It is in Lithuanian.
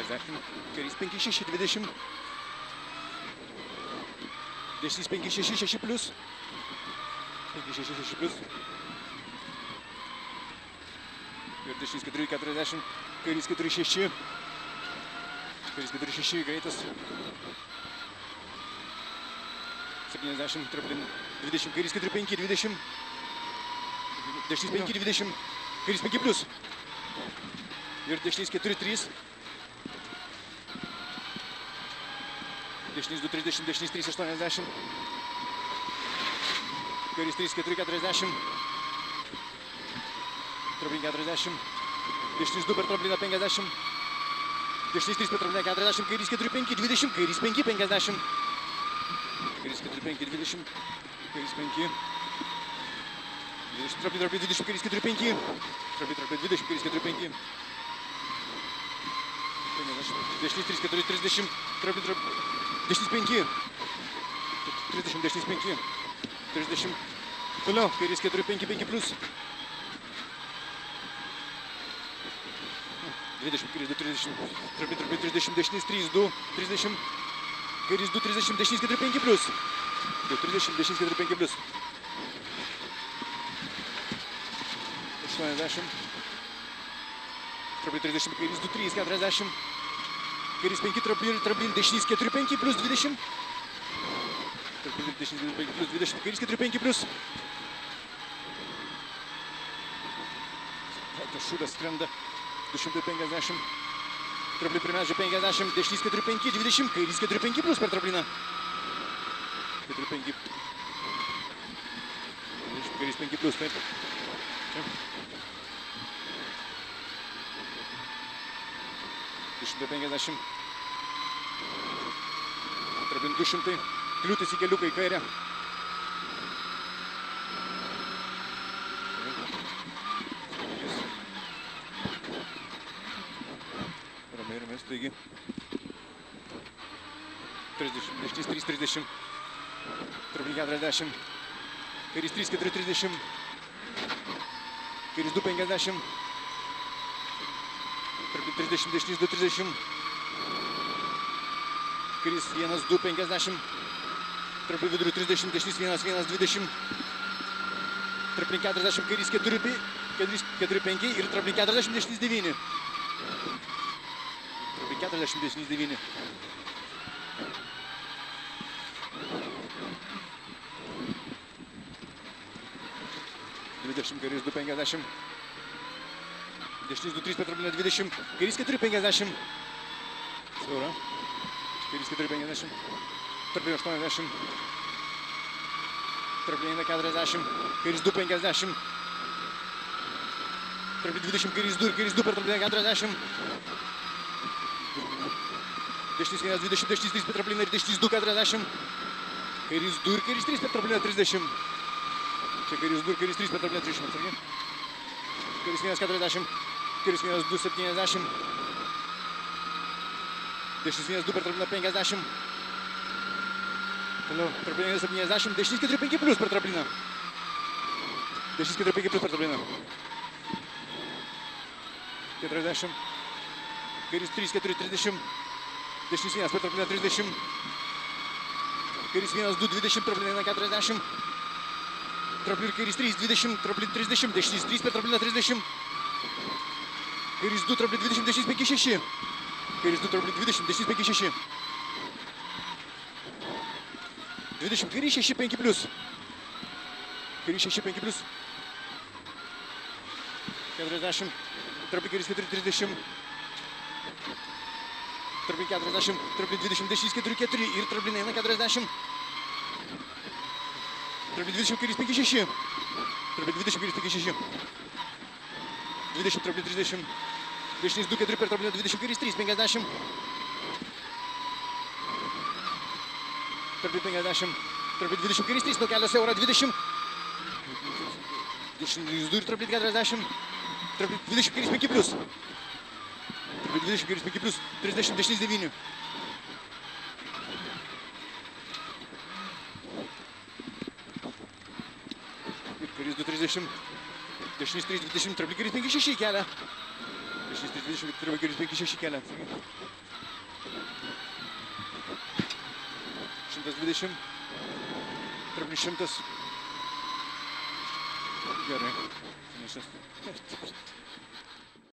50, kairys 5-6, 20. Dešinys 5-6, 6 plius. 5-6, 6 plius. Ir dešinys 4-40, kairys 4-6. Kairys 4-6, greitas. 70, traplin 20, kairys 4-5, 20. Dešinys 5-20, kairys 5 plius. Ir dešinys 4-3. Dešinys 2-30, dešinys 3-80. Kairys 3-4-40. Traplin 40. Dešinys 2 per trapliną 50. Dešinys 3 per trapliną 40. Kairys 4-5, 20. Kairys 5-50. Kairys 4-5, 20. Kairys 5. 20, traplin 20, kairys 4-5. Traplin 20, kairys 4-5. 50. Dešinys 3-4-30. Traplin dešinys 5. 30, dešinys 5. 30. Toliau, kairys 4-5, 5 plius. 20, kairys 2-30. Traplin 30, dešinys 3-2, 30. Kairys 2-30, dešinys 4-5 plius. 2-30, dešinys 4-5 plius. 80. Traplin 30, kairys 2-3, 40. Kairys 5, traplin dešinys 4-5 plius 20. Traplin dešinys 4-5 plius 20, kairys 4-5 plius. Tas šūdas skrenda 250. Traplin primedžia 50, dešinys 4-5, 20, kairys 4-5 plius per trapliną. 4-5. Kairys 5 plius, taip. Čia. 250. Traplin 200. Kliūtis į keliuką į kairę. Ramiai, taigi. 30, dešinys 3-30. Traplin 40. Kairys 3-4-30. Kairys 2-50. Traplin 30, dešinys 2-30. Kairys 1-2-50. Traplin vidurių 30, dešinys 1-1-20. Traplin 40, kairys 4-5 ir traplin 40, dešinys 9. Traplin 40, dešinys 9. 20, kairys 2-50. Dešinys 2-3 per trapliną 20. Kairys 4-50. Siaura. Kairys 4-50. Traplin 80. Traplin 40. Kairys 2-50. Traplin 20, kairys 2 ir kairys 2 per trapliną 40. Dešinys 1-20, dešinys 3 per trapliną ir dešinys 2-40. Kairys 2 ir kairys 3 per trapliną 30. Čia kairys 2 ir kairys 3 per trapliną 30. Kairys 1-40. Kairys 1-2-70. Dešinys 1-2 per trapliną 50. Toliau trapliną 70. Dešinys 4-5 plius per trapliną. Dešinys 4-5 plius per trapliną. 40. Kairys 3-4-30. Dešinys 1 per trapliną 30. Kairys 1-2-20 trapliną 40. Traplin kairys 3-20, traplin 30. Dešinys 3 per trapliną 30. Kairys 2, traplin 20, dešinys 5-6. Kairys 2, traplin 20, dešinys 5-6. 20, kairys 6-5 plius. Kairys 6-5 plius. 40. Traplin kairys 4-30. Traplin 40. Traplin 20, dešinys 4-4 ir traplin 1-40. Traplin 20, kairys 5-6. Traplin 20, kairys 5-6. 20, traplin 30. Dešinys 2-4 per trapliną 20, kairys 3-50. Traplin 50. Traplin 20, kairys 3 nuo kelio siaura 20. Dešinys 2 ir traplin 40. Traplin 20, kairys 5 plius. Traplin 20, kairys 5 plius. 30, dešinys 9. Ir kairys 2-30. Dešinys 3-20, traplin kairys 5-6 kelia. 23-20, Viktorio Vaigelis 5-6 kelia. 120. Traplinis 100. Gerai. Finišas.